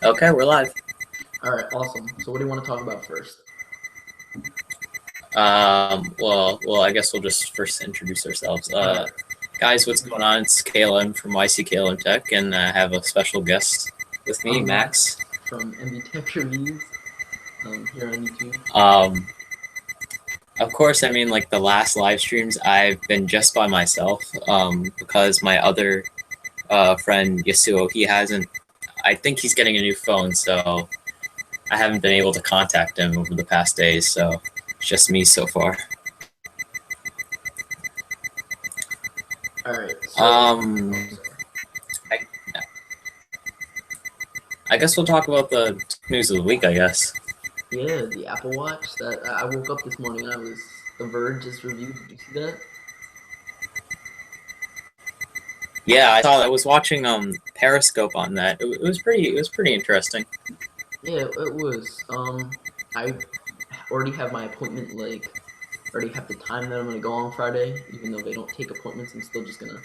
Okay, we're live. All right, awesome. So what do you want to talk about first? Well, I guess we'll just first introduce ourselves. Guys, what's going on? It's Kalen from YC Kalen Tech, and I have a special guest with me, Max. From MB Tech Reviews here on YouTube. Of course, I mean, like the last live streams, I've been just by myself because my other friend, Yasuo, he hasn't, I think he's getting a new phone, so I haven't been able to contact him over the past days, so it's just me so far. All right. So, I guess we'll talk about the news of the week, I guess. Yeah, the Apple Watch. That I woke up this morning. The Verge just reviewed. Did you see that? Yeah, I was watching Periscope on that. It was pretty interesting. Yeah, it was. I already have my appointment. Already have the time that I'm gonna go on Friday. Even though they don't take appointments, I'm still just gonna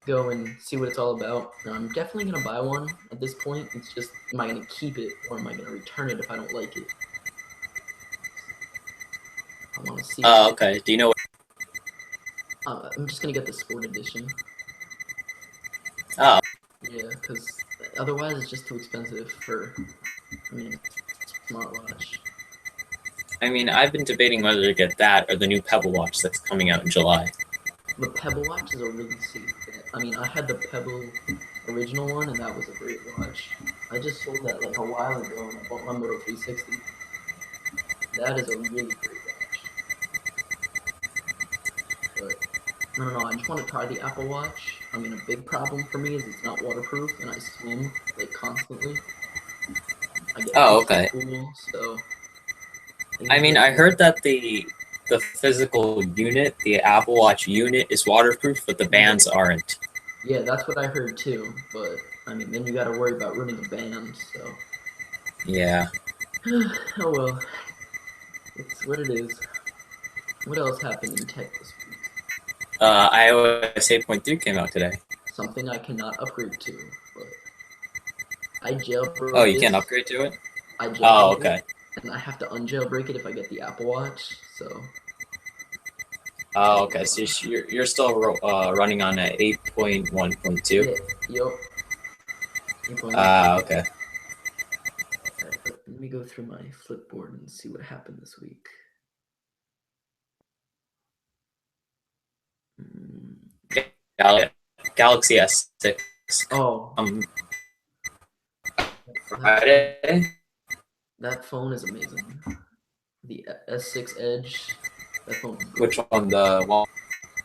go and see what it's all about. I'm definitely gonna buy one at this point. It's just, am I gonna keep it or am I gonna return it if I don't like it? I want to see. Oh, okay. Do you know? I'm just gonna get the sport edition. Oh. Yeah, because otherwise it's just too expensive for, smartwatch. I mean, I've been debating whether to get that or the new Pebble Watch that's coming out in July. The Pebble Watch is a really safe bet. I mean, I had the Pebble original one, and that was a great watch. I just sold that like a while ago, and I bought my Moto 360. That is a really great watch. But I don't know. I just want to try the Apple Watch. I mean, a big problem for me is it's not waterproof, and I swim like constantly. Okay. Pool, so I mean, I heard that the physical unit, the Apple Watch unit, is waterproof, but the bands aren't. Yeah, that's what I heard too. But I mean, then you got to worry about ruining the band. So yeah. Oh well, it's what it is. What else happened in tech this week? iOS 8.3 came out today. Something I cannot upgrade to, but I jailbroke. Oh, you can't upgrade to it? I jailbroke Oh, okay. it, and I have to unjailbreak it if I get the Apple Watch. So. Oh, okay. So you're still running on a 8.1.2. Yeah. Yep. Okay. Alright, let me go through my Flipboard and see what happened this week. Galaxy S6. Oh. Friday. That phone is amazing. The S6 Edge. That phone. Which one? The one?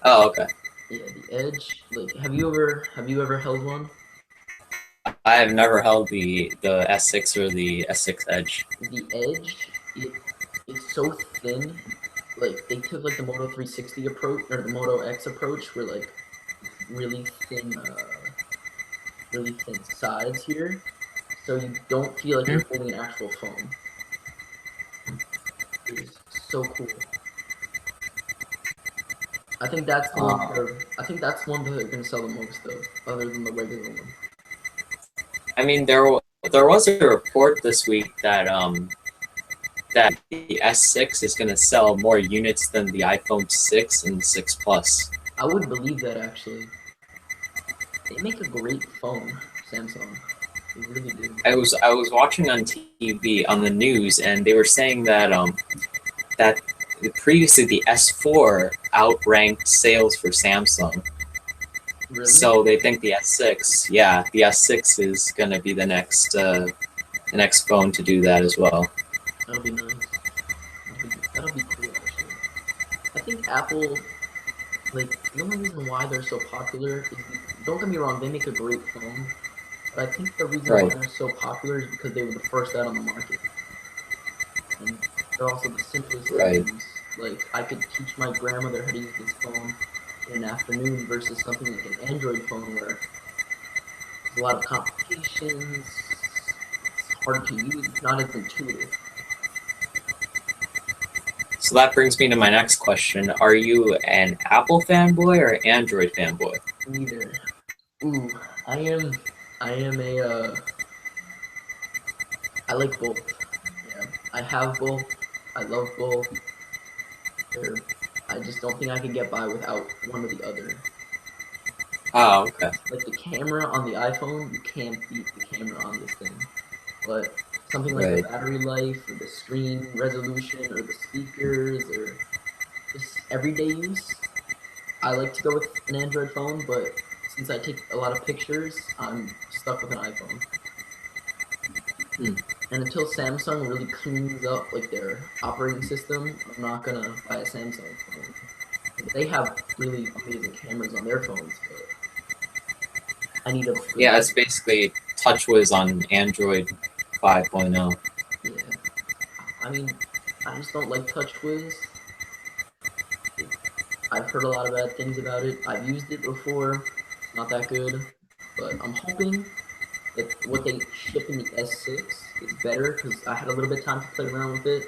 Oh, okay. Yeah, the Edge. Like, have you ever held one? I have never held the S6 or the S6 Edge. The Edge, it's so thin. Like, they took like the Moto 360 approach or the Moto X approach, where like really thin sides here, so you don't feel like you're holding an actual phone. It is so cool. I think that's the one they're gonna sell the most of, other than the regular one. I mean, there was a report this week that that the S6 is going to sell more units than the iPhone 6 and 6 Plus. I would believe that, actually. They make a great phone, Samsung. They really do. I was watching on TV on the news, and they were saying that that previously the S4 outranked sales for Samsung. Really? So they think the S6, yeah, the S6 is gonna be the next phone to do that as well. That'll be nice. That'll be cool, actually. I think Apple, like, the only reason why they're so popular is, don't get me wrong, they make a great phone, but I think the reason why they're so popular is because they were the first out on the market. And they're also the simplest things. Like, I could teach my grandmother how to use this phone in an afternoon versus something like an Android phone where there's a lot of complications, it's hard to use, it's not as intuitive. So that brings me to my next question. Are you an Apple fanboy or an Android fanboy? Neither. Ooh, I am a I like both. Yeah, I have both. I love both. They're, I just don't think I can get by without one or the other. Oh, okay. Like the camera on the iPhone, you can't beat the camera on this thing. But something like the Right. battery life, or the screen resolution, or the speakers, or just everyday use, I like to go with an Android phone. But since I take a lot of pictures, I'm stuck with an iPhone. Hmm. And until Samsung really cleans up like their operating system, I'm not gonna buy a Samsung phone. They have really amazing cameras on their phones, but I need a good. Yeah, it's basically TouchWiz on Android 5.0. Yeah, I mean, I just don't like TouchWiz. I've heard a lot of bad things about it. I've used it before. It's not that good, but I'm hoping that what they ship in the S6 is better because I had a little bit of time to play around with it.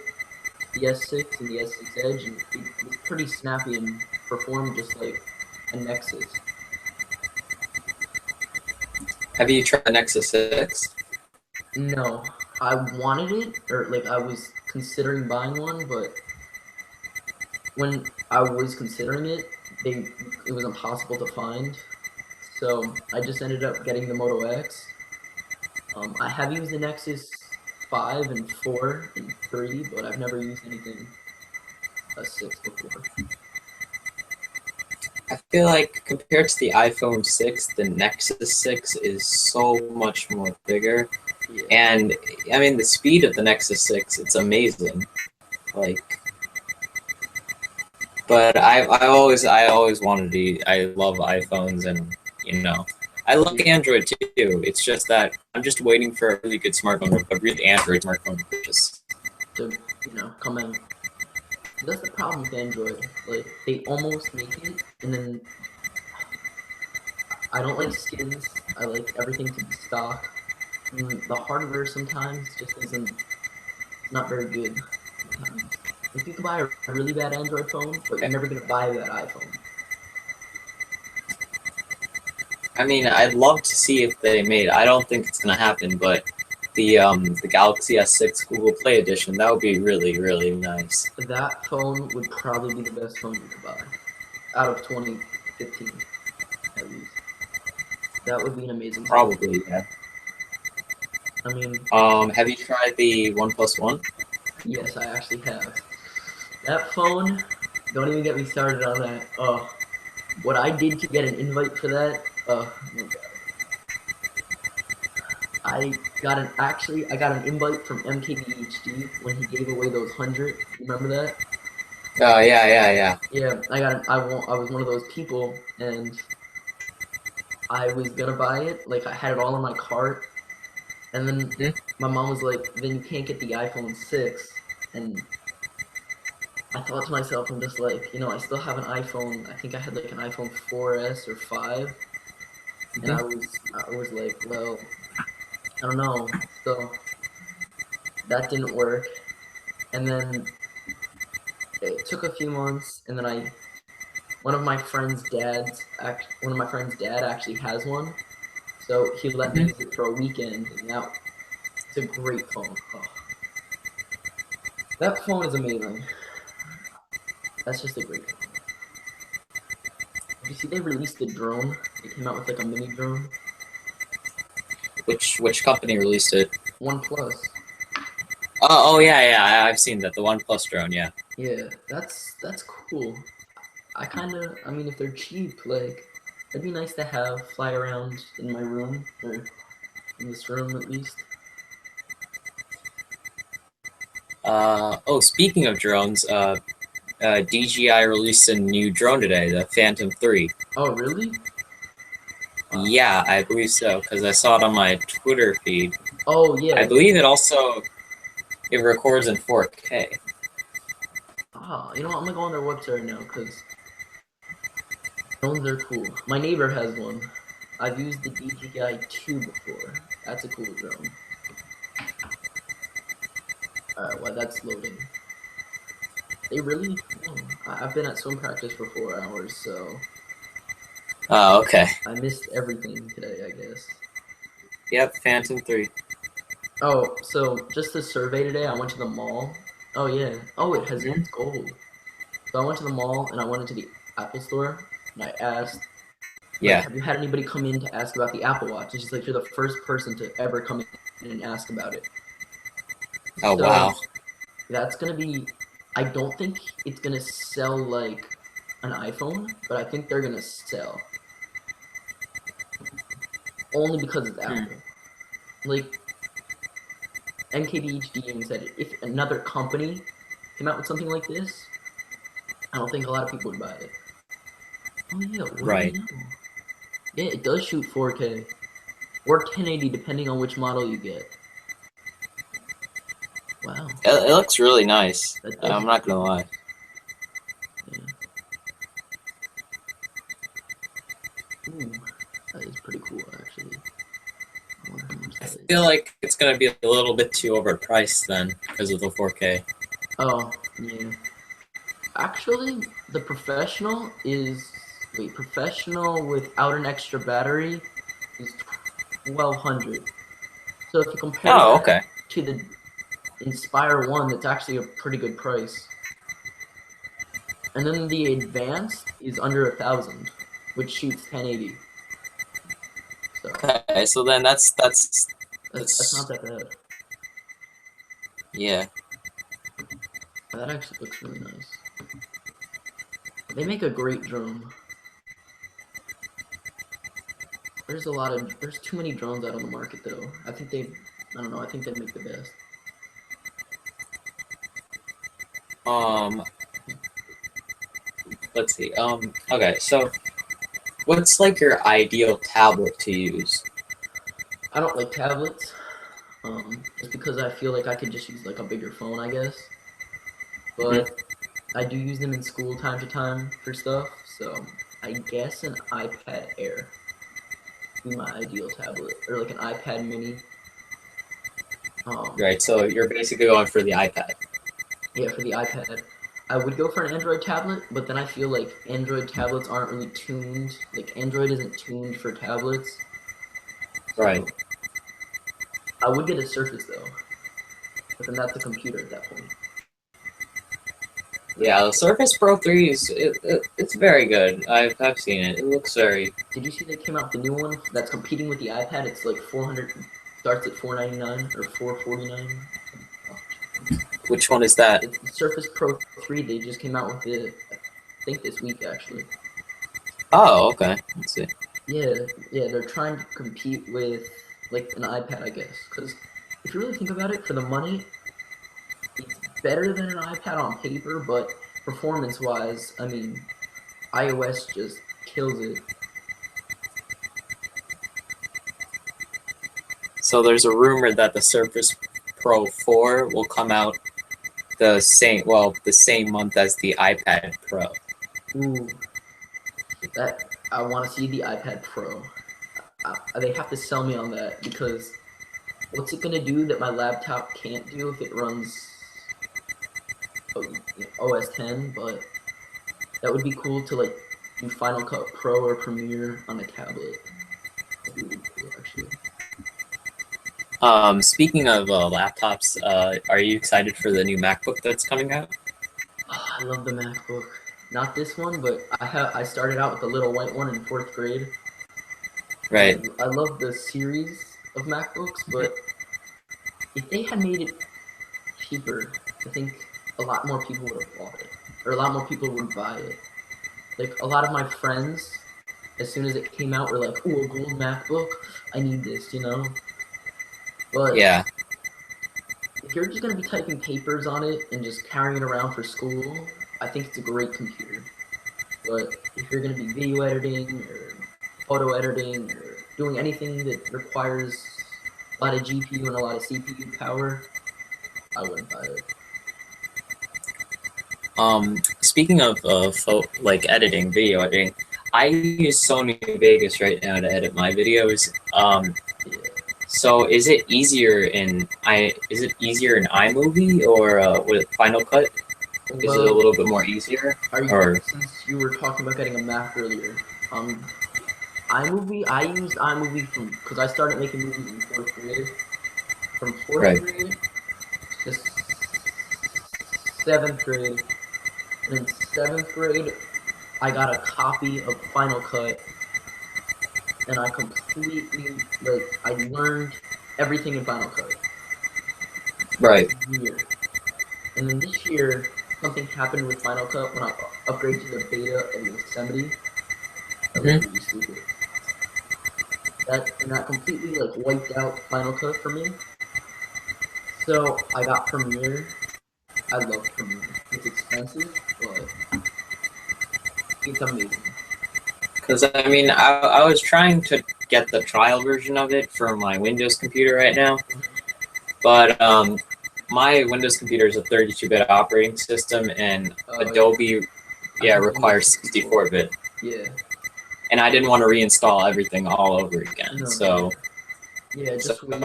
The S6 and the S6 Edge, and it was pretty snappy and performed just like a Nexus. Have you tried the Nexus 6? No, I wanted it, or like I was considering buying one, but when I was considering it, it was impossible to find. So I just ended up getting the Moto X. I have used the Nexus 5 and 4 and 3, but I've never used anything a 6 before. I feel like compared to the iPhone 6, the Nexus 6 is so much more bigger. Yeah. And I mean, the speed of the Nexus 6, it's amazing. Like, but I always wanted to. I love iPhones, and I love Android too. It's just that I'm just waiting for a really good smartphone, a really Android smartphone, just to come out. That's the problem with Android. Like they almost make it, and then I don't like skins. I like everything to be stock. And the hardware sometimes just isn't not very good. Sometimes. Like you can buy a really bad Android phone, but you're never gonna buy that iPhone. I mean, I'd love to see if they made. I don't think it's gonna happen, but the Galaxy S6 Google Play Edition, that would be really, really nice. That phone would probably be the best phone you could buy out of 2015, at least. That would be an amazing phone. Probably, yeah. I mean, have you tried the OnePlus One? Yes, I actually have. That phone, don't even get me started on that. Oh, what I did to get an invite for that, oh my god. I got an invite from MKBHD when he gave away those 100. Remember that? Oh, yeah. Yeah, I was one of those people, and I was gonna buy it. Like I had it all in my cart, and then my mom was like, "Then you can't get the iPhone 6." And I thought to myself, I'm just like, I still have an iPhone. I think I had like an iPhone 4S or 5, and I was like, well, I don't know. So that didn't work, and then it took a few months, and then one of my friend's dad actually has one, so he let me use it for a weekend, and now it's a great phone. Oh. That phone is amazing. That's just a great phone. Did you see they released the drone? They came out with like a mini drone. Which company released it? OnePlus. Oh yeah, I've seen that. The OnePlus drone, yeah. Yeah, that's cool. I mean, if they're cheap, like, it'd be nice to have fly around in my room, or in this room at least. Speaking of drones, DJI released a new drone today, the Phantom 3. Oh, really? Yeah, I believe so, because I saw it on my Twitter feed. Oh, yeah. I believe it records in 4K. You know what? I'm gonna go on their website right now, because drones are cool. My neighbor has one. I've used the DJI 2 before. That's a cool drone. Alright, well, that's loading. They really... I've been at swim practice for 4 hours, so... Oh, okay. I missed everything today, I guess. Yep, Phantom 3. Oh, so just the survey today, I went to the mall. Oh yeah. Oh, Mhm. it's gold. So I went to the mall and I went into the Apple store and I asked, like, Yeah. have you had anybody come in to ask about the Apple Watch? And she's like, you're the first person to ever come in and ask about it. Oh So wow. that's gonna be. I don't think it's gonna sell like an iPhone, but I think they're gonna sell only because it's Hmm. Apple. Like NKBHD even said it. If another company came out with something like this, I don't think a lot of people would buy it. Oh yeah, what do I Right. know? Yeah, it does shoot 4K or 1080 depending on which model you get. Wow, It looks really nice. that does I'm look not gonna pretty lie. nice. Yeah. Ooh, that is pretty cool actually. I wonder how much I that is. feel like it's gonna be a little bit too overpriced then because of the 4K. Oh, yeah. Actually, the professional is wait, professional without an extra battery is 1200. So if you compare Oh, that okay. to the Inspire 1, that's actually a pretty good price. And then the advanced is under 1000, which shoots 1080. So Okay, so then that's not that's that bad. yeah. That actually looks really nice. They make a great drone. There's too many drones out on the market though. I don't know, I think they make the best. Um, let's see. Okay, so what's like your ideal tablet to use? I don't like tablets, just because I feel like I could just use like a bigger phone, I guess. Hmm. But I do use them in school time to time for stuff, so I guess an iPad Air would be my ideal tablet, or like an iPad Mini. Um, Right, so you're basically going for the iPad. yeah, for the iPad, I would go for an Android tablet, but then I feel like Android tablets aren't really tuned. Like Android isn't tuned for tablets, Right. so I would get a Surface though. But then that's a computer at that point. But Yeah, the Surface Pro 3 it's very good. I've seen it. It looks very. did you see they came out with the new one that's competing with the iPad? It's like 400, starts at 499 or 449. Which one is that? It's the Surface Pro 3. They just came out with it, I think this week actually. Oh, okay. Let's see. Yeah, yeah, they're trying to compete with like an iPad, I guess. Because if you really think about it, for the money, it's better than an iPad on paper, but performance-wise, I mean, iOS just kills it. So there's a rumor that the Surface Pro 4 will come out the same month as the iPad Pro. Ooh, that I want to see the iPad Pro. They have to sell me on that because what's it gonna do that my laptop can't do if it runs OS 10? But that would be cool to like do Final Cut Pro or Premiere on a tablet. That'd be really cool, actually. Speaking of laptops, are you excited for the new MacBook that's coming out? Oh, I love the MacBook. Not this one, but I started out with the little white one in fourth grade, Right. and I love the series of MacBooks. But if they had made it cheaper, I think a lot more people would have bought it, or a lot more people would buy it. Like a lot of my friends, as soon as it came out, were like, "Oh, a gold MacBook! I need this," you know. But Yeah. if you're just gonna be typing papers on it and just carrying it around for school, I think it's a great computer. But if you're gonna be video editing or photo editing or doing anything that requires a lot of GPU and a lot of CPU power, I wouldn't buy it. Speaking of like editing, video editing, I use Sony Vegas right now to edit my videos. Yeah. So is it easier in iMovie or with Final Cut? Is it a Well, little bit more easier? are you Or since you were talking about getting a Mac earlier? iMovie. I used iMovie from because I started making movies in fourth grade. from fourth Right. grade to seventh grade. And in seventh grade, I got a copy of Final Cut, and I completely I learned everything in Final Cut. Right. Year. And then this year, something happened with Final Cut when I upgraded to the beta of Yosemite. That was really stupid. That completely wiped out Final Cut for me. So I got Premiere. I love Premiere. It's expensive, but it's amazing. Because I mean, I was trying to get the trial version of it for my Windows computer right now, but my Windows computer is a 32-bit operating system, and Adobe, requires 64-bit. Yeah. And I didn't want to reinstall everything all over again, so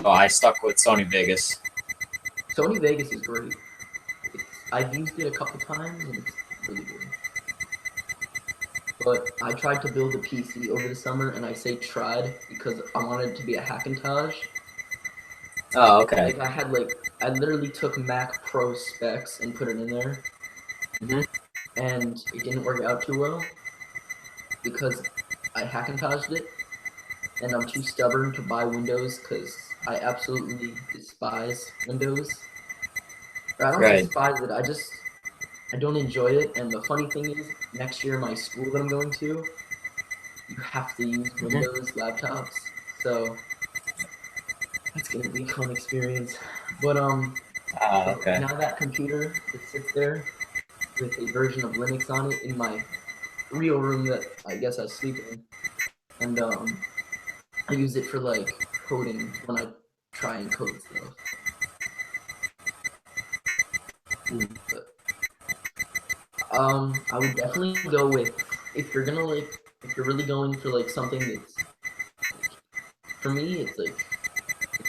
I stuck with Sony Vegas. Sony Vegas is great. I've used it a couple times, and it's really good. But I tried to build a PC over the summer, and I say tried because I wanted it to be a Hackintosh. Oh, okay. I literally took Mac Pro specs and put it in there, and it didn't work out too well because I Hackintoshed it, and I'm too stubborn to buy Windows because I absolutely despise Windows. Or I don't despise it. I don't enjoy it. And the funny thing is, next year my school that I'm going to, you have to use Windows laptops, so that's gonna be a fun experience. But okay. Now that computer, it sits there with a version of Linux on it in my real room that I guess I sleep in, and I use it for coding when I try and code stuff. But, I would definitely go with, if you're really going for something that's, for me it's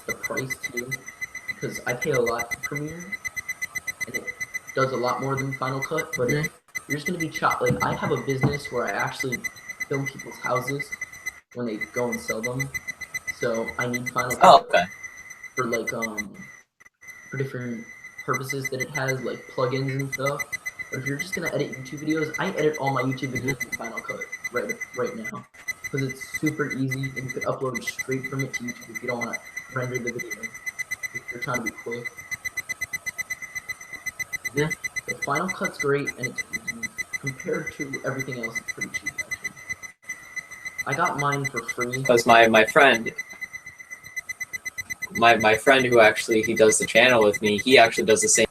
the price too, because I pay a lot for Premiere, and it does a lot more than Final Cut. But you're just gonna be chopped. I have a business where I actually film people's houses when they go and sell them, so I need Final Cut for for different purposes that it has, like plugins and stuff. But if you're just gonna edit YouTube videos, I edit all my YouTube videos in Final Cut right now because it's super easy, and you can upload straight from it to YouTube if you don't want to render the video. If you're trying to be quick. The Final Cut's great, and it's compared to everything else, it's pretty cheap actually. I got mine for free. Because my friend who actually he does the channel with me, he actually does the same.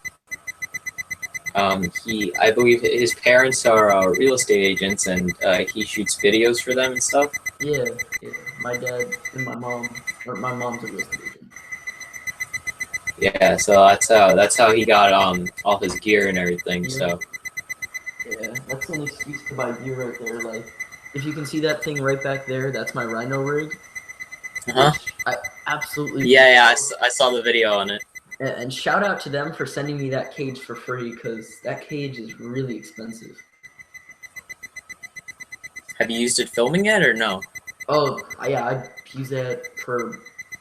I believe his parents are real estate agents, and he shoots videos for them and stuff. Yeah. My dad and my mom, or my mom's a real estate agent. Yeah, so that's how he got all his gear and everything. So. Yeah, that's an excuse to buy gear right there. Like, if you can see that thing right back there, that's my Rhino rig. I absolutely. Yeah, I saw the video on it. And shout out to them for sending me that cage for free, because that cage is really expensive. Have you used it filming yet, or no? Oh, yeah, I've used it for a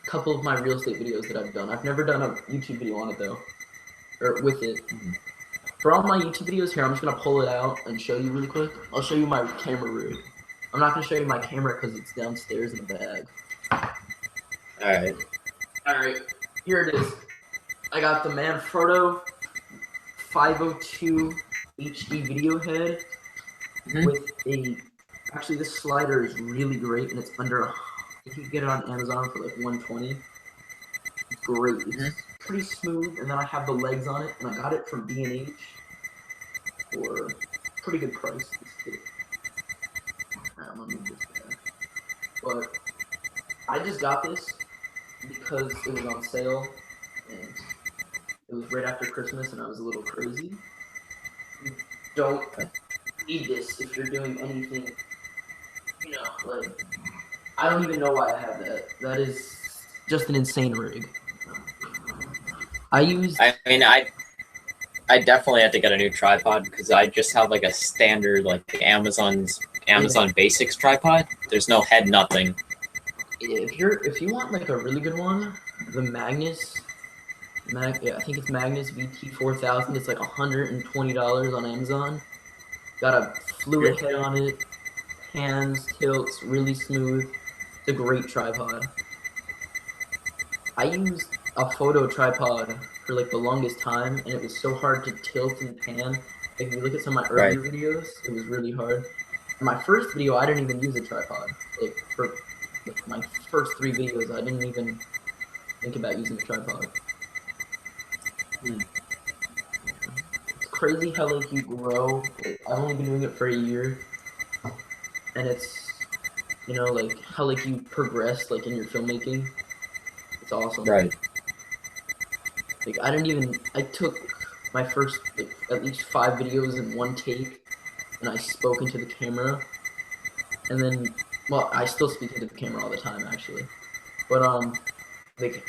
couple of my real estate videos that I've done. I've never done a YouTube video on it, though. Or with it. For all my YouTube videos here, I'm just going to pull it out and show you really quick. I'll show you my camera rig. I'm not going to show you my camera because it's downstairs in the bag. Alright, here it is. I got the Manfrotto 502 HD video head with a... Actually, this slider is really great, and it's under... If you get it on Amazon for like $120. It's great. It's pretty smooth, and then I have the legs on it, and I got it from B&H for a pretty good price. I'm gonna move this back. But I just got this because it was on sale, and it was right after Christmas, and I was a little crazy. You don't need this if you're doing anything, you know, like, I don't even know why I have that. That is just an insane rig. I definitely had to get a new tripod because I just have like a standard like Amazon Basics tripod. There's no head, nothing. If you want like a really good one, the Magnus Yeah, I think it's Magnus VT4000. It's like $120 on Amazon. Got a fluid head on it, pans, tilts, really smooth. It's a great tripod. I used a photo tripod for like the longest time, and it was so hard to tilt and pan. Like, if you look at some of my earlier videos, it was really hard. In my first video, I didn't even use a tripod. Like, for like, my first 3 videos, I didn't even think about using a tripod. It's crazy how like you grow. Like, I've only been doing it for a year, and it's, you know, like how like you progress like in your filmmaking. It's awesome. Right. Like I took my first like at least 5 videos in one take, and I spoke into the camera, and then, well, I still speak into the camera all the time actually, but like,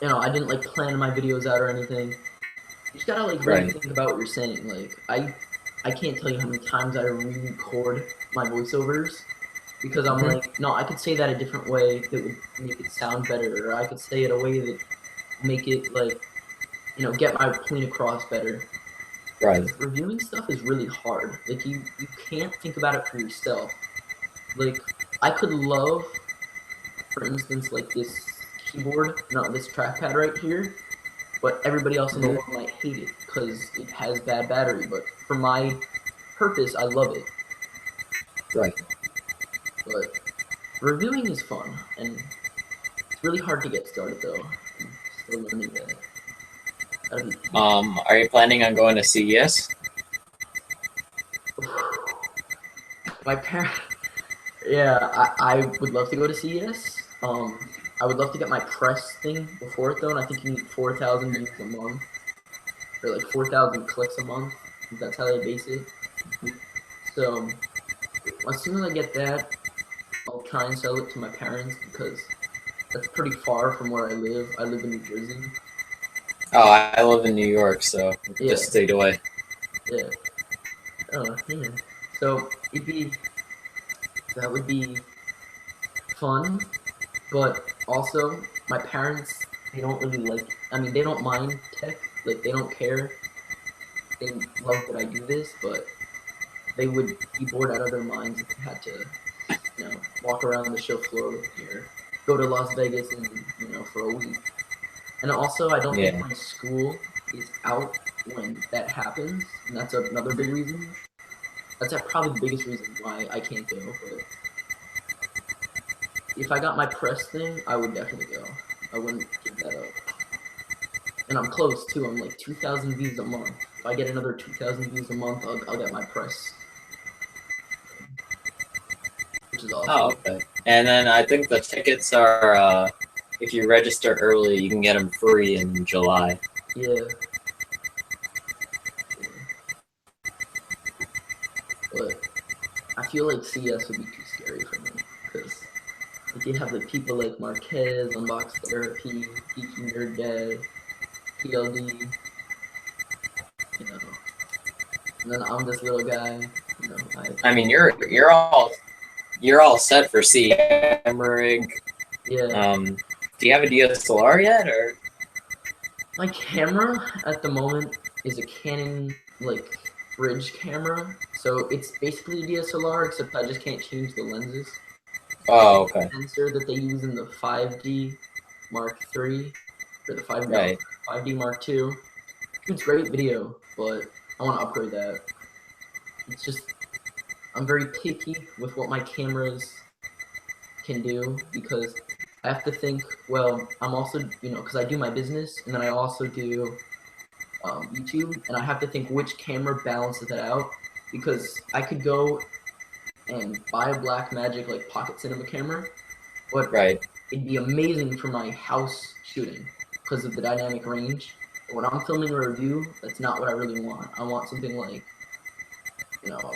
you know, I didn't like plan my videos out or anything. You just gotta like really think about what you're saying. Like I can't tell you how many times I re-record my voiceovers because I'm like, no, I could say that a different way that would make it sound better, or I could say it a way that make it like, you know, get my point across better. Right. Reviewing stuff is really hard. Like you can't think about it for yourself. Like I could love, for instance, like this keyboard, no, this trackpad right here, but everybody else in the world might hate it because it has bad battery. But for my purpose, I love it. Right. But reviewing is fun, and it's really hard to get started though. I'm still learning that. Are you planning on going to CES? My parents, yeah, I would love to go to CES. I would love to get my press thing before it though, and I think you need 4,000 views a month, or like 4,000 clicks a month. That's how they base it. So as soon as I get that, I'll try and sell it to my parents because that's pretty far from where I live. I live in New Jersey. Oh, I live in New York, so just stayed away. Yeah. Oh, yeah. So that would be fun, but also my parents, they don't really like, I mean, they don't mind tech, like they don't care. They love that I do this, but they would be bored out of their minds if they had to, you know, walk around the show floor with me or go to Las Vegas and, you know, for a week. And also, I don't think my school is out when that happens, and that's another big reason. That's probably the biggest reason why I can't go, but if I got my press thing, I would definitely go. I wouldn't give that up. And I'm close, too. I'm like 2,000 views a month. If I get another 2,000 views a month, I'll get my press. Which is awesome. Oh, okay. And then I think the tickets are, if you register early, you can get them free in July. Yeah. But I feel like CS would be too scary for me because like you have like people like Marquez, Unbox Therapy, Geeky Nerd Dad, PLD, you know, and then I'm this little guy, you know. I mean, you're all set for camera rig. Yeah. Do you have a DSLR yet, or? My camera at the moment is a Canon like bridge camera, so it's basically a DSLR except I just can't change the lenses. Oh, okay. The sensor that they use in the 5D Mark III or the 5D Mark II. It's great video, but I want to upgrade that. It's just I'm very picky with what my cameras can do because I have to think, well, I'm also, you know, because I do my business and then I also do YouTube, and I have to think which camera balances that out because I could go and buy a Blackmagic like pocket cinema camera, but it'd be amazing for my house shooting because of the dynamic range. But when I'm filming a review, that's not what I really want. I want something like, you know,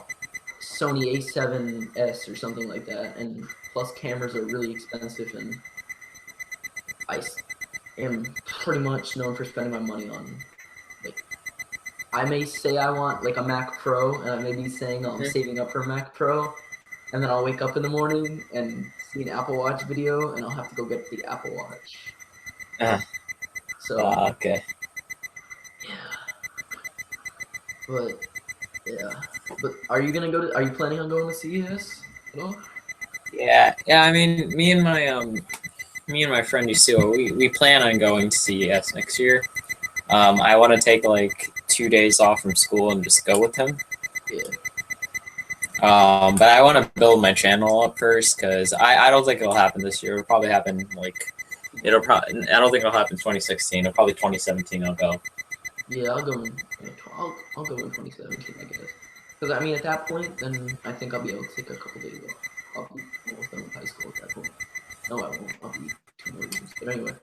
Sony A7S or something like that, and plus cameras are really expensive, and I am pretty much known for spending my money on, like, I may say I want like a Mac Pro, and I may be saying I'm saving up for a Mac Pro, and then I'll wake up in the morning and see an Apple Watch video, and I'll have to go get the Apple Watch. So Okay. yeah, but yeah, but are you gonna go to? Are you planning on going to CES at all? Yeah. I mean, me and my friend Yasuo, we plan on going to CES next year. I want to take like 2 days off from school and just go with him. Yeah. But I want to build my channel up first because I don't think it'll happen this year. It'll probably happen I don't think it'll happen 2016. It'll probably 2017. I'll go. Yeah, I'll go in. I'll go in 2017, I guess. Because I mean, at that point, then I think I'll be able to take a couple days off. I'll be almost done with high school at that point. No, I won't. I'll be 2 more years. But anyway,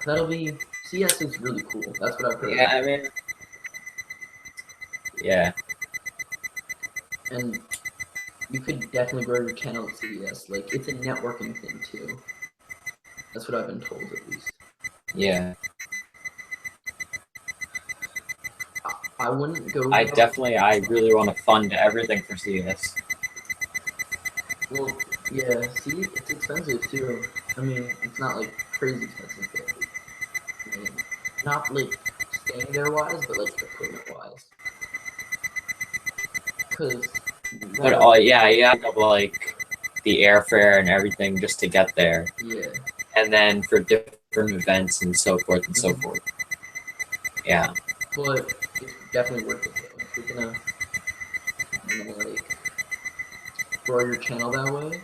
that'll be. CS is really cool. That's what I've heard. Yeah, I mean, yeah, And you could definitely grow your channel at CES. Like, it's a networking thing too. That's what I've been told, at least. yeah. I wouldn't go. I really want to fund everything for CES. Well, yeah. See, it's expensive too. I mean, it's not like crazy expensive, but I mean, not like staying there wise, but like equipment wise. Because. But yeah, you have to like the airfare and everything just to get there, Yeah. and then for different events and so forth and so forth. Yeah. But it's definitely worth it though. If you're gonna, like grow your channel that way,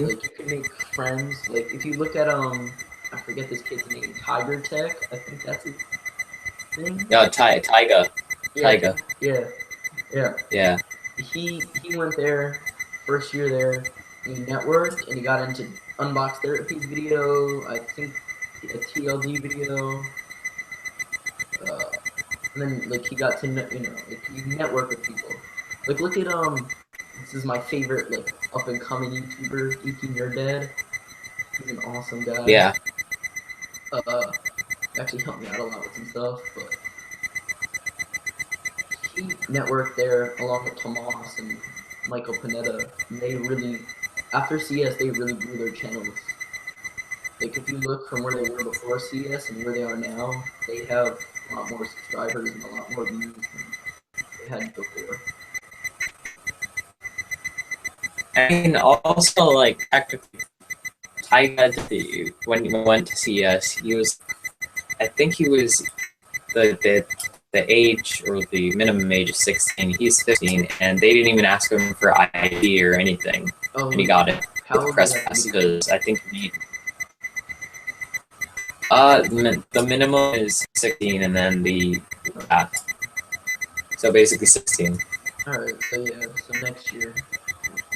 like you can make friends. Like if you look at I forget this kid's name, Tiger Tech. I think that's his thing. Yeah, Taiga. Yeah, Taiga. Yeah. Yeah. He went there, first year there. He networked and he got into unbox therapies video. I think a TLD video. And then like he got to like he network with people. Like look at this is my favorite like up and coming YouTuber, Eking You're Dead. He's an awesome guy. Yeah. Actually helped me out a lot with some stuff, but he networked there along with Tomas and Michael Panetta. And they really, after CS, they really grew their channels. Like if you look from where they were before CS and where they are now, they have a lot more subscribers and a lot more views than they had before. I mean, also like technically, Taiga when he went to CS, I think he was the age or the minimum age of 16. He's 15, and they didn't even ask him for ID or anything, and he got it with press pass because I think you need. The minimum is 16, and then the so basically 16. All right, so yeah, so next year,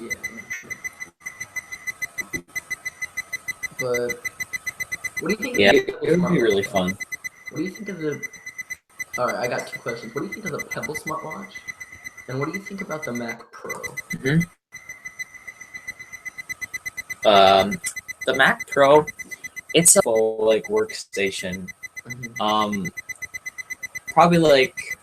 yeah, next year. But what do you think? Yeah, it would be really fun. What do you think of the? All right, I got two questions. What do you think of the Pebble smartwatch? And what do you think about the Mac Pro? The Mac Pro, it's a full like workstation. Probably like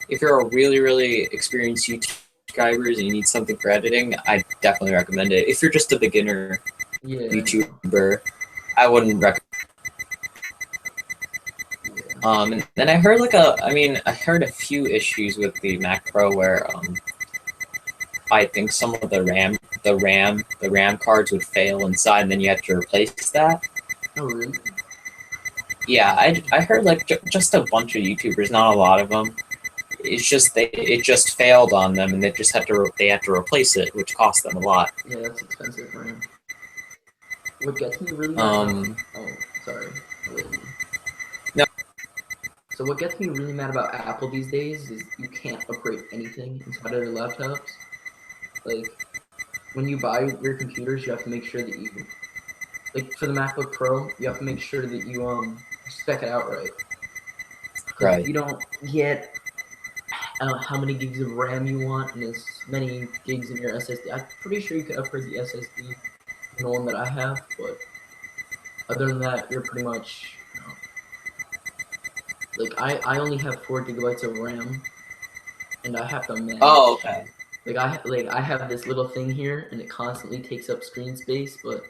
if you're a really experienced YouTubers and you need something for editing, I definitely recommend it. If you're just a beginner YouTuber, I wouldn't recommend. And then I heard I heard a few issues with the Mac Pro where I think some of the RAM cards would fail inside, and then you have to replace that. Oh really? Yeah, I heard like just a bunch of YouTubers, not a lot of them. It's just it just failed on them, and they just had to replace it, which cost them a lot. Yeah, that's expensive, RAM. What gets me really mad sorry. No. So what gets me really mad about Apple these days is you can't upgrade anything inside of their laptops. Like, when you buy your computers, you have to make sure that you, like for the MacBook Pro, you have to make sure that you spec it out right. Right. You don't get how many gigs of RAM you want and as many gigs in your SSD. I'm pretty sure you could upgrade the SSD in the one that I have, but other than that, you're pretty much, like I only have 4 gigabytes of RAM, and I have to manage. Oh, okay. I have this little thing here, and it constantly takes up screen space, but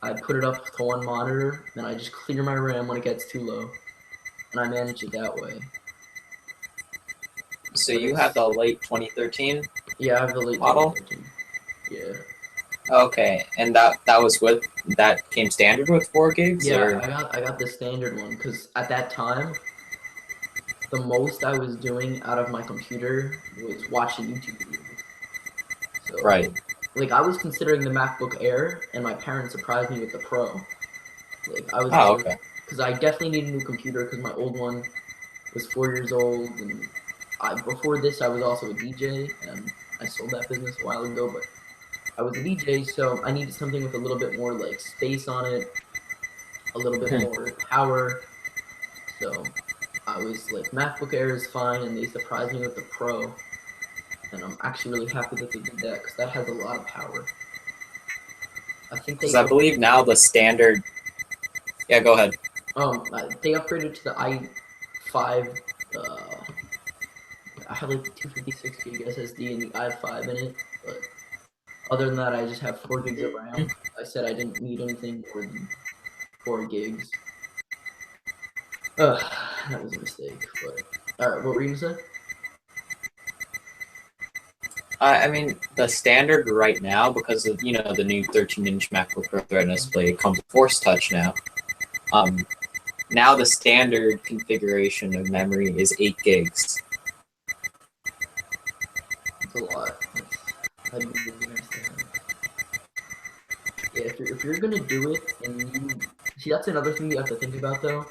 I put it up to one monitor, and I just clear my RAM when it gets too low, and I manage it that way. So you have the late 2013 Yeah, I have the late model? 2013. Yeah. Okay, and that came standard with 4 gigs? Yeah, Or? I got the standard one because at that time, the most I was doing out of my computer was watching YouTube videos. So, Right. like, I was considering the MacBook Air, and my parents surprised me with the Pro. Like, I was Oh, okay. because I definitely need a new computer because my old one was 4 years old, and before this I was also a DJ, and I sold that business a while ago. But I was a DJ, so I needed something with a little bit more like space on it, a little bit more power. So I was like, MacBook Air is fine, and they surprised me with the Pro, and I'm actually really happy that they did that because that has a lot of power. I think Because I believe now the standard. Yeah, go ahead. They upgraded to the i5. I have like 256 gig SSD and the i5 in it, but other than that, I just have 4 gigs of RAM. I said I didn't need anything more than 4 gigs. That was a mistake, but alright, what were you gonna say? I mean, the standard right now, because of the new 13-inch MacBook Pro Retina display comes with Force Touch now. Now the standard configuration of memory is 8 gigs. That's a lot. That'd be really nice to have. Yeah, if you're gonna do it, and you see, that's another thing you have to think about though,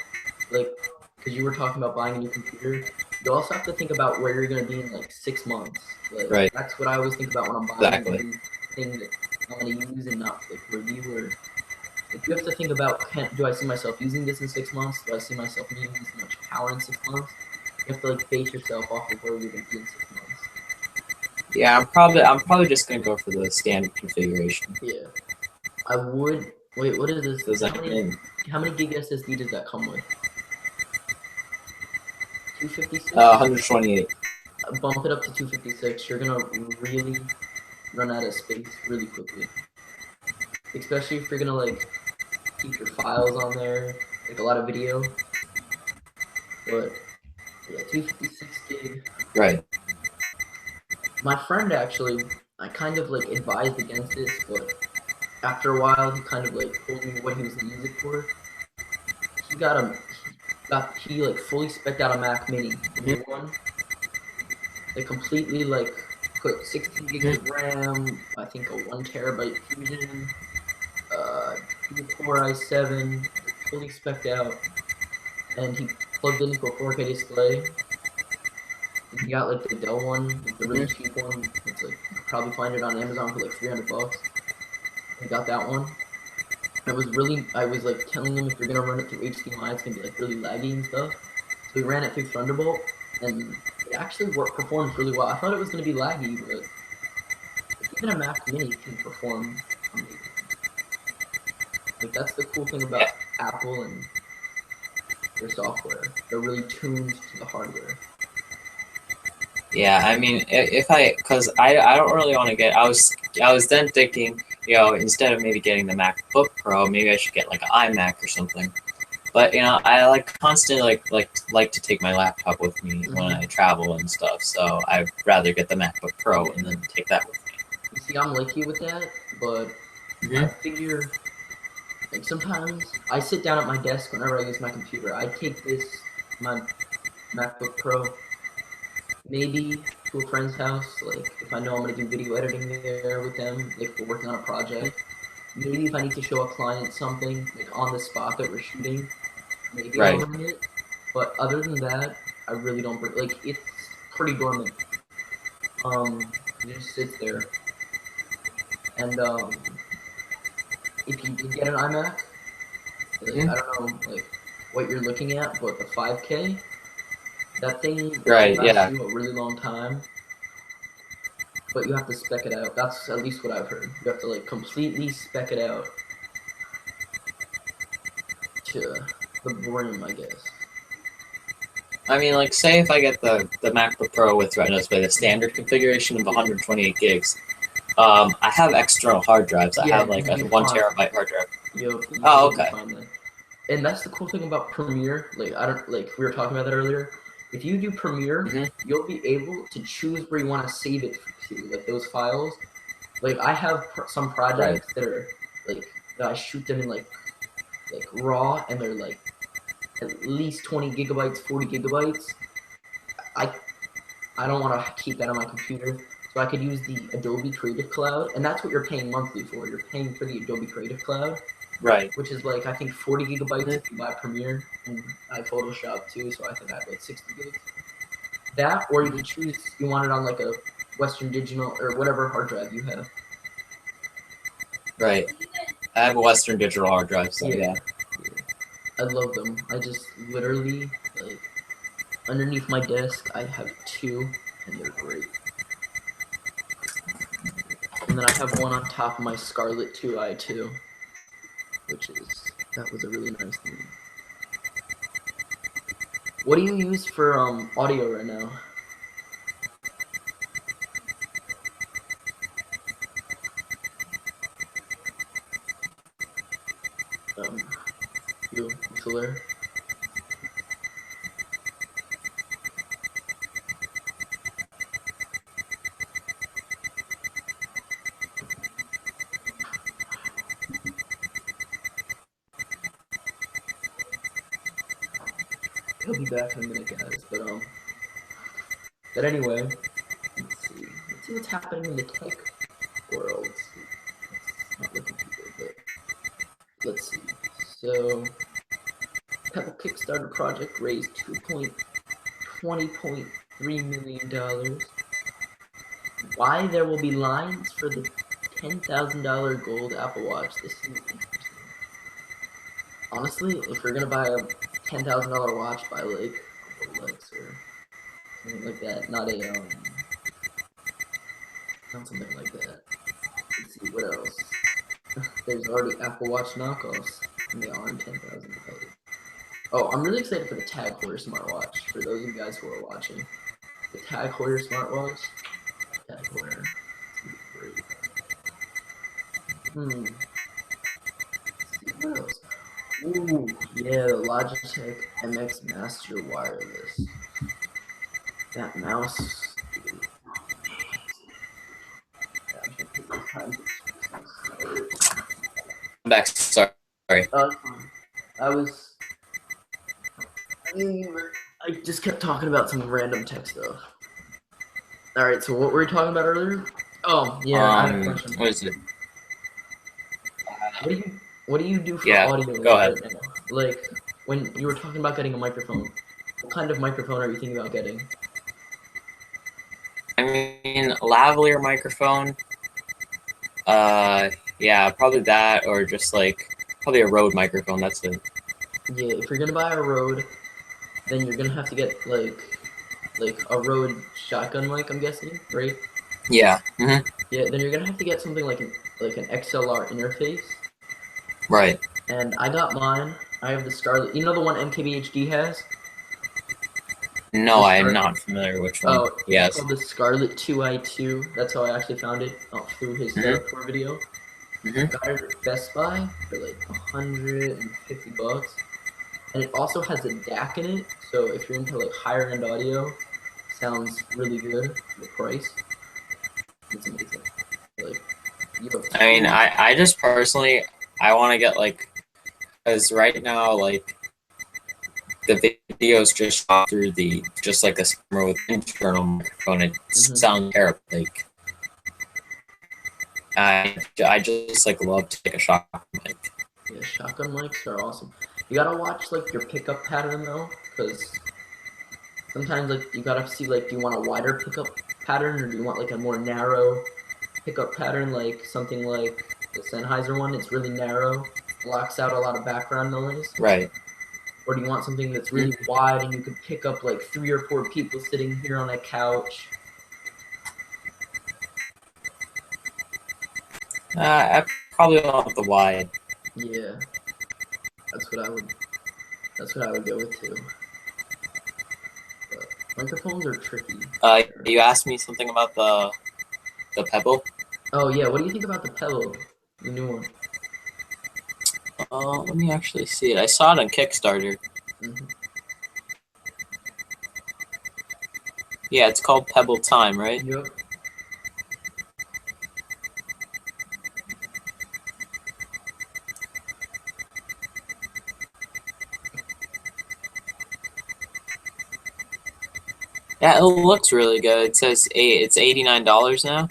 like, because you were talking about buying a new computer. You also have to think about where you're gonna be in like 6 months. Like, Right. That's what I always think about when I'm buying Exactly. a new thing that I'm gonna use and not like review or. Like, you have to think about, do I see myself using this in 6 months? Do I see myself needing this much power in 6 months? You have to like base yourself off of where you're gonna be in 6 months. Yeah, I'm probably just gonna go for the standard configuration. Yeah, I would. Wait, what is this? Does that mean? How many gig SSD does that come with? 256? 128. Bump it up to 256. You're gonna really run out of space really quickly. Especially if you're gonna like keep your files on there, like a lot of video. But yeah, 256 gig. Right. My friend actually, I kind of like advised against this, but after a while, he kind of like told me what he was gonna use it for. He like fully spec'd out a Mac Mini, the new one. They completely like put 16 gigs of RAM, I think a 1 terabyte Fusion, Core i7, fully spec'd out, and he plugged it into a 4K display. He got like the Dell one, like the really cheap one. It's like you could probably find it on Amazon for like $300. He got that one. I was like telling him if you're gonna run it through HDMI, it's gonna be like really laggy and stuff. So we ran it through Thunderbolt, and it actually performed really well. I thought it was gonna be laggy, but even a Mac Mini can perform amazing. Like, that's the cool thing about Apple and their software. They're really tuned to the hardware. Yeah, I mean, because I don't really want to get. I was then thinking, instead of maybe getting the MacBook Pro, maybe I should get like an iMac or something. But I like constantly like to take my laptop with me when I travel and stuff. So I'd rather get the MacBook Pro and then take that with me. You see, I'm like you with that, but I figure, like, sometimes I sit down at my desk whenever I use my computer. I take my MacBook Pro, maybe to a friend's house, like if I know I'm gonna do video editing there with them, like we're working on a project. Maybe if I need to show a client something, like on the spot that we're shooting, maybe I'll bring it. But other than that, I really don't bring. Like, it's pretty dormant. It just sits there. And if you did get an iMac, like, I don't know like what you're looking at, but the 5K, that thing lasts you a really long time. But you have to spec it out. That's at least what I've heard. You have to like completely spec it out to the brim, I guess. I mean, like, say if I get the MacBook Pro with Retina display, the standard configuration of 128 gigs, I have external hard drives. I have like a 1 terabyte hard drive. You Oh, totally okay. find that. And that's the cool thing about Premiere. Like I don't like we were talking about that earlier. If you do Premiere, hmm you'll be able to choose where you want to save it to, like those files. Like I have some Right. projects that are like that I shoot them in like raw, and they're like at least 20 gigabytes, 40 gigabytes. I I don't want to keep that on my computer, so I could use the Adobe Creative Cloud, and that's what you're paying monthly for. You're paying for the Adobe Creative Cloud, Right. which is like I think 40 gigabytes Mhm. if you buy Premiere, and I Photoshop too, so I think I have like 60 gigs. That, or you can choose you want it on like a Western Digital or whatever hard drive you have. Right. I have a Western Digital hard drive, so yeah. I love them. I just literally like underneath my desk I have two, and they're great. And then I have one on top of my Scarlett 2i too, that was a really nice thing. What do you use for audio right now? You still there? He'll be back in a minute, guys. But anyway, let's see what's happening in the tech world. It's not looking too good, but let's see. So, Pebble Kickstarter project raised $20.3 million. Why there will be lines for the $10,000 gold Apple Watch? This is interesting. Honestly, if you're gonna buy a $10,000 watch, buy like a Rolex or something like that. Not something like that. Let's see what else. There's already Apple Watch knockoffs, and they aren't $10,000. Oh, I'm really excited for the Tag Heuer smartwatch. For those of you guys who are watching, the Tag Heuer smartwatch. Tag Heuer. Great. Let's see what else. Ooh, yeah, the Logitech MX Master Wireless. That mouse. I'm back. Sorry. I just kept talking about some random tech stuff. All right, so what were we talking about earlier? Oh, yeah, I have a question. What is it? What do you do for audio? Go ahead. Right now? Like when you were talking about getting a microphone, what kind of microphone are you thinking about getting? I mean, lavalier microphone. Yeah, probably that, or just like probably a Rode microphone. That's it. Yeah, if you're gonna buy a Rode, then you're gonna have to get like a Rode shotgun mic, I'm guessing, right? Yeah. Yeah, then you're gonna have to get something like an XLR interface. Right. And I got mine. I have the Scarlett. You know the one MKBHD has? No, I am not familiar which one. Oh, yes. It's called the Scarlett 2i2. That's how I actually found it through his setup tour video. I got it at Best Buy for like $150, and it also has a DAC in it. So if you're into like higher end audio, sounds really good for the price. It's amazing. Like, I mean, I just personally I want to get like, because right now like the videos just shot through just like a camera with internal microphone. It sounds terrible. Like I just like love to take a shotgun mic. Yeah, shotgun mics are awesome. You gotta watch like your pickup pattern though, because sometimes like you gotta see like, do you want a wider pickup pattern or do you want like a more narrow pickup pattern, like something like the Sennheiser one? It's really narrow, blocks out a lot of background noise. Right. Or do you want something that's really wide and you could pick up like 3 or 4 people sitting here on a couch? I probably want the wide. Yeah, that's what I would go with too. But microphones are tricky. You asked me something about the Pebble. Oh yeah, what do you think about the Pebble, the new one? Let me actually see it. I saw it on Kickstarter. Mhm. Yeah, it's called Pebble Time, right? Yep. Yeah, it looks really good. It says it's $89 now.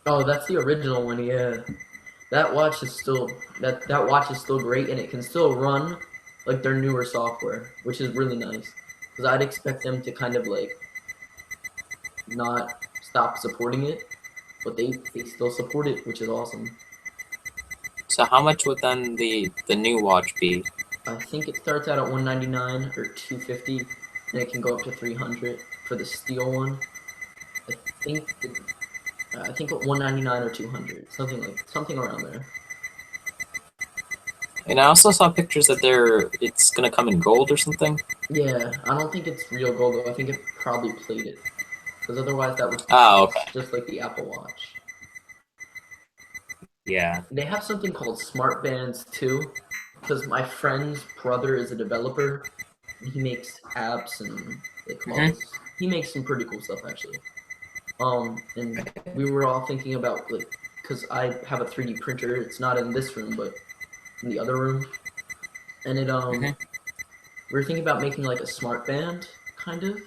Oh, that's the original one. Yeah. That watch is still that watch is still great, and it can still run like their newer software, which is really nice. Because I'd expect them to kind of like not stop supporting it, but they still support it, which is awesome. So how much would then the new watch be? I think it starts out at 199 or 250, and it can go up to 300 for the steel one. I think I think 199 or 200, something around there. And I also saw pictures that it's gonna come in gold or something. Yeah, I don't think it's real gold though. I think it probably plated, because otherwise that would Oh, okay. just like the Apple Watch. Yeah. They have something called smart bands too, because my friend's brother is a developer. And he makes apps and like he makes some pretty cool stuff actually. And we were all thinking about like, because I have a 3D printer. It's not in this room, but in the other room, and it we were thinking about making like a smart band kind of.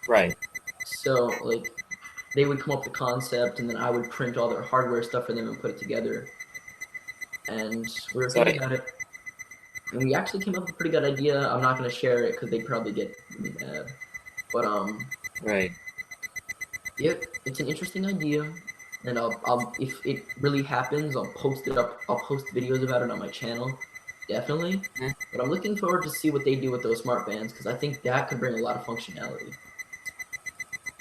Right. So like they would come up with the concept, and then I would print all their hardware stuff for them and put it together. And we were thinking about it, and we actually came up with a pretty good idea. I'm not going to share it because they'd probably get really mad. But right. Yeah, it's an interesting idea, and I'll if it really happens, I'll post it up. I'll post videos about it on my channel, definitely. But I'm looking forward to see what they do with those smart bands, because I think that could bring a lot of functionality.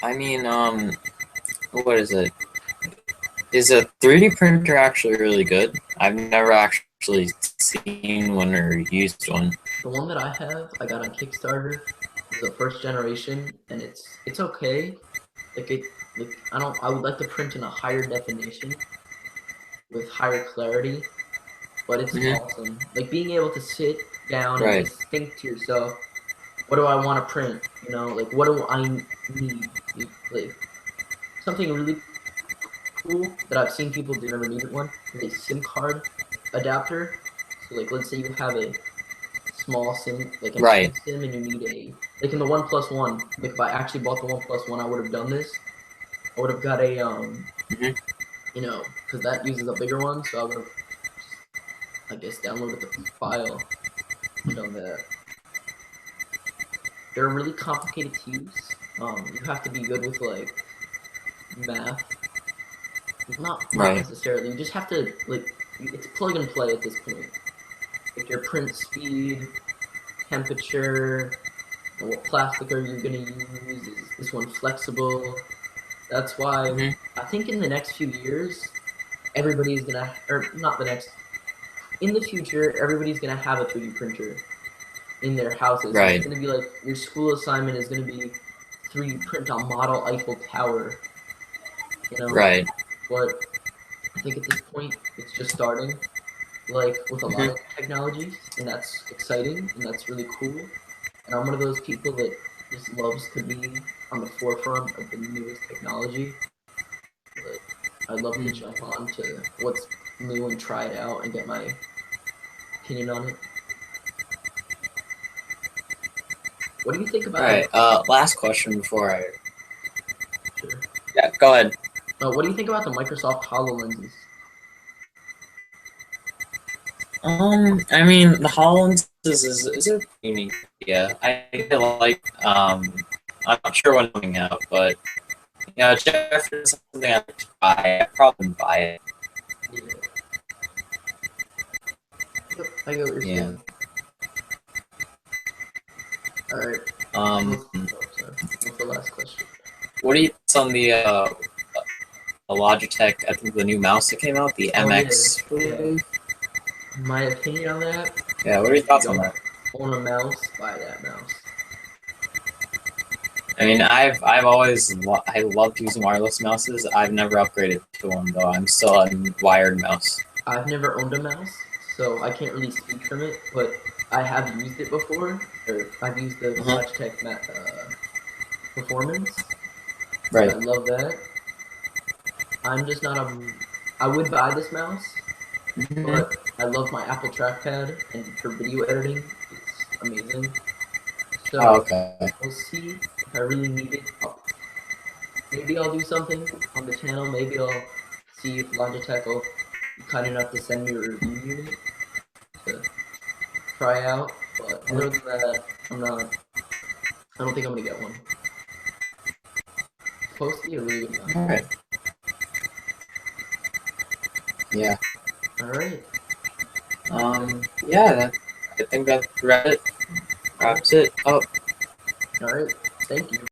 I mean, what is it? Is a 3D printer actually really good? I've never actually seen one or used one. The one that I have, I got on Kickstarter, is the first generation, and it's okay. I would like to print in a higher definition with higher clarity, but it's awesome. Like being able to sit down and just think to yourself, what do I want to print? You know, like what do I need? Like something really cool that I've seen people do never needed one is a SIM card adapter. So like let's say you have a small SIM, like a SIM, and you need like in the OnePlus One. Like if I actually bought the OnePlus One, I would have done this. I would have got a you know, because that uses a bigger one, so I would have, I guess, downloaded the file and done that. They're really complicated to use. You have to be good with like math. Not necessarily. You just have to like. It's plug and play at this point. Like your print speed, temperature, what plastic are you gonna use? Is this one flexible? That's why I think in the next few years, everybody's gonna, or not the next, in the future, everybody's gonna have a 3D printer in their houses. Right. It's gonna be like your school assignment is gonna be 3D print a model Eiffel Tower. You know. Right. But I think at this point, it's just starting, like with a lot of technologies, and that's exciting and that's really cool. And I'm one of those people that just loves to be on the forefront of the newest technology. But I'd love to jump on to what's new and try it out and get my opinion on it. What do you think about it? Last question before I... Sure. Yeah, go ahead. What do you think about the Microsoft HoloLenses? I mean, the HoloLens is a unique. Yeah, I like. I'm not sure when it's coming out, but you know, Jeff is something I'd like to buy. I'd probably buy it. Yeah. Yep, I get what you're saying. All right. What's the last question? What do you think on the Logitech? I think the new mouse that came out, the MX. Yeah. My opinion on that? Yeah, what are your thoughts on that? Own a mouse, buy that mouse. I mean, I loved using wireless mouses. I've never upgraded to one though. I'm still a wired mouse. I've never owned a mouse, so I can't really speak from it, but I have used it before, or I've used the Logitech Performance. Right. I love that. I'm just not a. I would buy this mouse, but I love my Apple trackpad, and for video editing, it's amazing. So Oh, okay. we'll see if I really need it. Maybe I'll do something on the channel. Maybe I'll see if Logitech will be kind enough to send me a review unit to try out. But other than that, I'm not. I don't think I'm gonna get one. It's supposed to be a really good mouse. Alright. Yeah. Alright. Yeah, I think that wraps it up. Alright. Thank you.